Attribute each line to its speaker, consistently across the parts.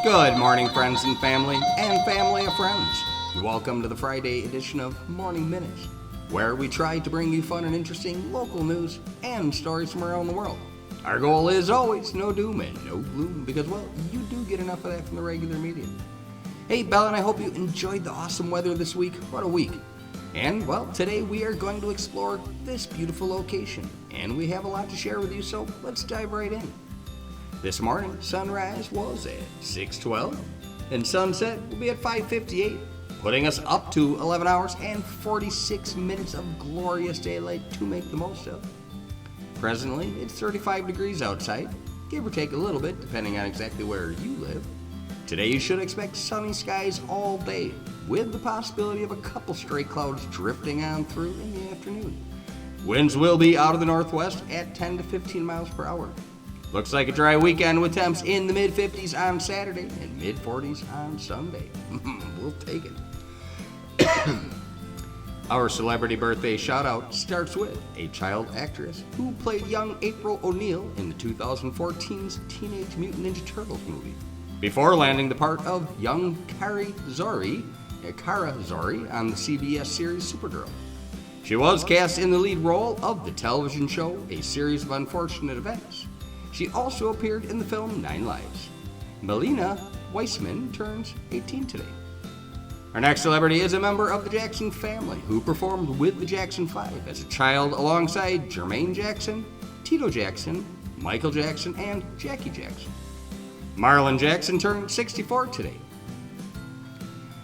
Speaker 1: Good morning, friends and family of friends. Welcome to the Friday edition of Morning Minutes, where we try to bring you fun and interesting local news and stories from around the world. Our goal is always no doom and no gloom, because, well, you do get enough of that from the regular media. Hey, Bella, and I hope you enjoyed the awesome weather this week. What a week. And, well, today we are going to explore this beautiful location, and we have a lot to share with you, so let's dive right in. This morning, sunrise was at 6:12, and sunset will be at 5:58, putting us up to 11 hours and 46 minutes of glorious daylight to make the most of. Presently, it's 35 degrees outside, give or take a little bit, depending on exactly where you live. Today, you should expect sunny skies all day, with the possibility of a couple stray clouds drifting on through in the afternoon. Winds will be out of the northwest at 10 to 15 miles per hour. Looks like a dry weekend with temps in the mid-50s on Saturday and mid-40s on Sunday. We'll take it. Our celebrity birthday shout-out starts with a child actress who played young April O'Neil in the 2014's Teenage Mutant Ninja Turtles movie, before landing the part of young Kara Zori on the CBS series Supergirl. She was cast in the lead role of the television show A Series of Unfortunate Events. She also appeared in the film 9 Lives. Melina Weissman turns 18 today. Our next celebrity is a member of the Jackson family who performed with the Jackson 5 as a child alongside Jermaine Jackson, Tito Jackson, Michael Jackson, and Jackie Jackson. Marlon Jackson turned 64 today.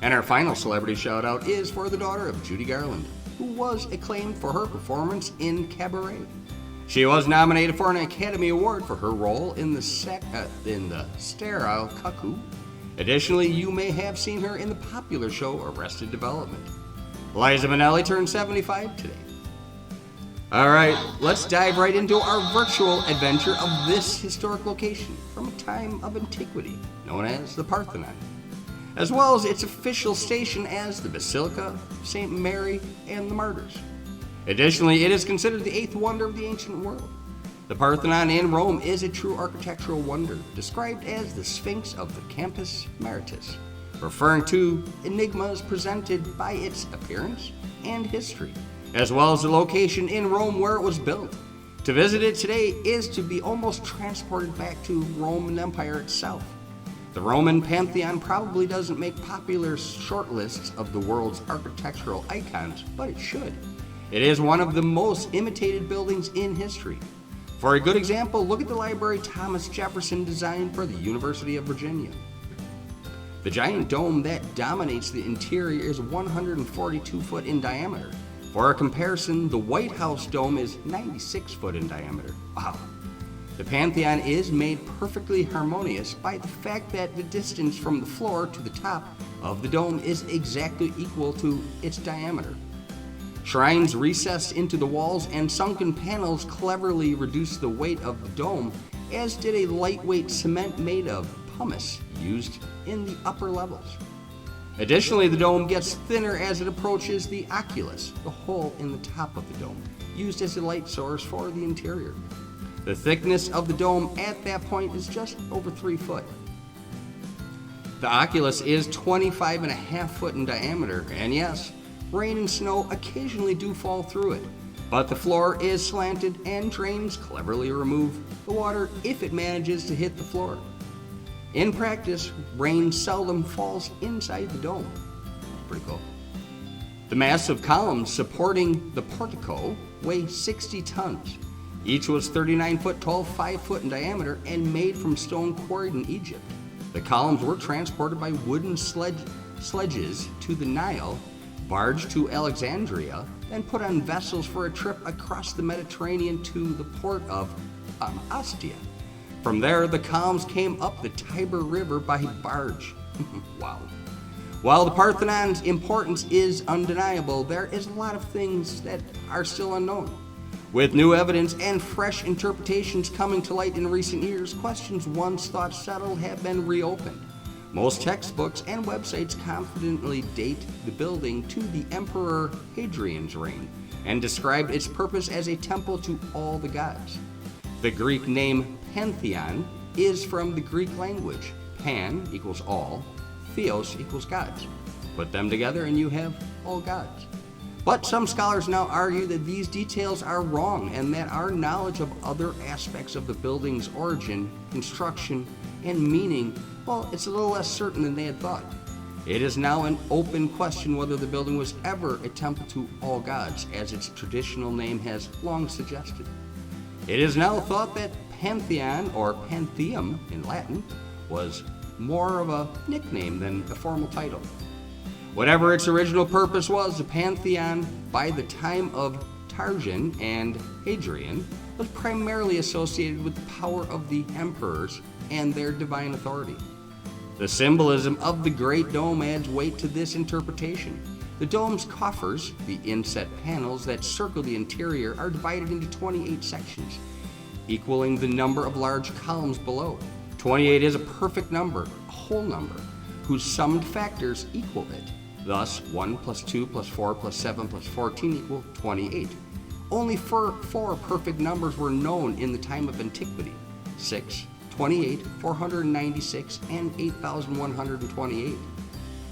Speaker 1: And our final celebrity shout out is for the daughter of Judy Garland, who was acclaimed for her performance in Cabaret. She was nominated for an Academy Award for her role in the Sterile Cuckoo. Additionally, you may have seen her in the popular show Arrested Development. Liza Minnelli turned 75 today. All right, let's dive right into our virtual adventure of this historic location from a time of antiquity known as the Parthenon, as well as its official station as the Basilica, St. Mary, and the Martyrs. Additionally, it is considered the 8th wonder of the ancient world. The Parthenon in Rome is a true architectural wonder, described as the Sphinx of the Campus Martius, referring to enigmas presented by its appearance and history, as well as the location in Rome where it was built. To visit it today is to be almost transported back to Roman Empire itself. The Roman Pantheon probably doesn't make popular short lists of the world's architectural icons, but it should. It is one of the most imitated buildings in history. For a good example, look at the library Thomas Jefferson designed for the University of Virginia. The giant dome that dominates the interior is 142 foot in diameter. For a comparison, the White House dome is 96 foot in diameter. Wow. The Pantheon is made perfectly harmonious by the fact that the distance from the floor to the top of the dome is exactly equal to its diameter. Shrines recessed into the walls and sunken panels cleverly reduce the weight of the dome, as did a lightweight cement made of pumice used in the upper levels. Additionally, the dome gets thinner as it approaches the oculus, the hole in the top of the dome, used as a light source for the interior. The thickness of the dome at that point is just over 3 foot. The oculus is 25.5 foot in diameter, and yes, rain and snow occasionally do fall through it, but the floor is slanted and drains cleverly remove the water if it manages to hit the floor. In practice, rain seldom falls inside the dome. Pretty cool. The massive columns supporting the portico weigh 60 tons. Each was 39 foot tall, 5 foot in diameter, and made from stone quarried in Egypt. The columns were transported by wooden sledges to the Nile, barged to Alexandria, then put on vessels for a trip across the Mediterranean to the port of Ostia. From there, the columns came up the Tiber River by barge. Wow. While the Parthenon's importance is undeniable, there is a lot of things that are still unknown. With new evidence and fresh interpretations coming to light in recent years, questions once thought settled have been reopened. Most textbooks and websites confidently date the building to the Emperor Hadrian's reign and described its purpose as a temple to all the gods. The Greek name Pantheon is from the Greek language, pan equals all, theos equals gods. Put them together and you have all gods. But some scholars now argue that these details are wrong and that our knowledge of other aspects of the building's origin, construction, and meaning, well, it's a little less certain than they had thought. It is now an open question whether the building was ever a temple to all gods, as its traditional name has long suggested. It is now thought that Pantheon, or Pantheum in Latin, was more of a nickname than a formal title. Whatever its original purpose was, the Pantheon, by the time of Trajan and Hadrian, was primarily associated with the power of the emperors and their divine authority. The symbolism of the Great Dome adds weight to this interpretation. The dome's coffers, the inset panels that circle the interior, are divided into 28 sections, equaling the number of large columns below. 28 is a perfect number, a whole number, whose summed factors equal it. Thus, 1 plus 2 plus 4 plus 7 plus 14 equal 28. Only four perfect numbers were known in the time of antiquity: 6, 28, 496, and 8,128.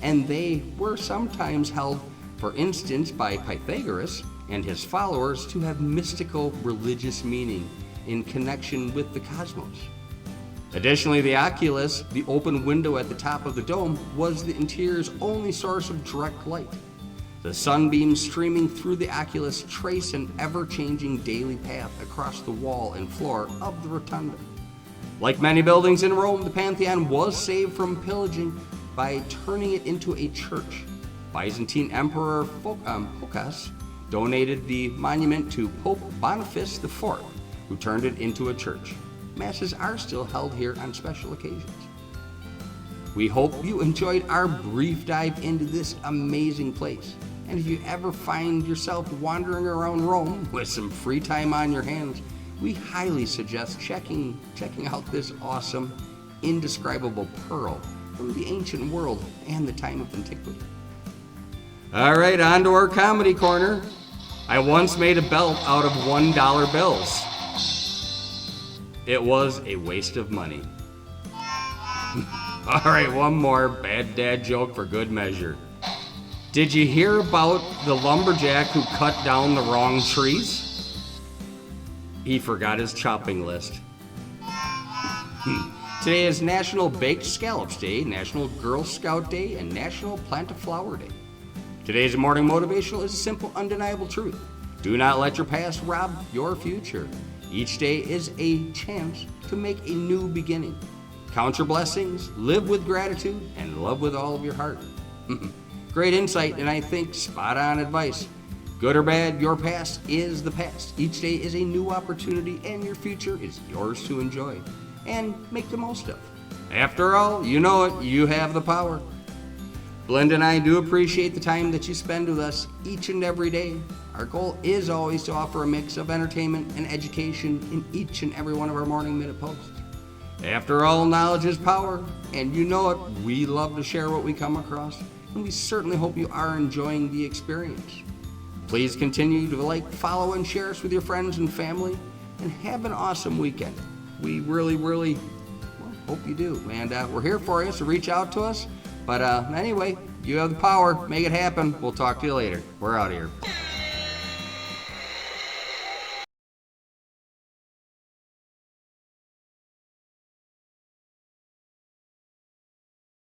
Speaker 1: And they were sometimes held, for instance, by Pythagoras and his followers, to have mystical religious meaning in connection with the cosmos. Additionally, the oculus, the open window at the top of the dome, was the interior's only source of direct light. The sunbeams streaming through the oculus trace an ever-changing daily path across the wall and floor of the rotunda. Like many buildings in Rome, the Pantheon was saved from pillaging by turning it into a church. Byzantine Emperor Phocas donated the monument to Pope Boniface IV, who turned it into a church. Masses are still held here on special occasions. We hope you enjoyed our brief dive into this amazing place. And if you ever find yourself wandering around Rome with some free time on your hands, we highly suggest checking out this awesome, indescribable pearl from the ancient world and the time of antiquity. All right, on to our comedy corner. I once made a belt out of $1 bills. It was a waste of money. All right, one more bad dad joke for good measure. Did you hear about the lumberjack who cut down the wrong trees? He forgot his chopping list. Today is National Baked Scallops Day, National Girl Scout Day, and National Plant a Flower Day. Today's morning motivational is a simple, undeniable truth. Do not let your past rob your future. Each day is a chance to make a new beginning. Count your blessings, live with gratitude, and love with all of your heart. Great insight, and I think spot on advice. Good or bad, your past is the past. Each day is a new opportunity, and your future is yours to enjoy and make the most of. After all, you know it, you have the power. Blend and I do appreciate the time that you spend with us each and every day. Our goal is always to offer a mix of entertainment and education in each and every one of our Morning Minute posts. After all, knowledge is power, and you know it, we love to share what we come across, and we certainly hope you are enjoying the experience. Please continue to like, follow, and share us with your friends and family, and have an awesome weekend. We really hope you do, and we're here for you, so reach out to us. But anyway, you have the power, make it happen. We'll talk to you later. We're out of here.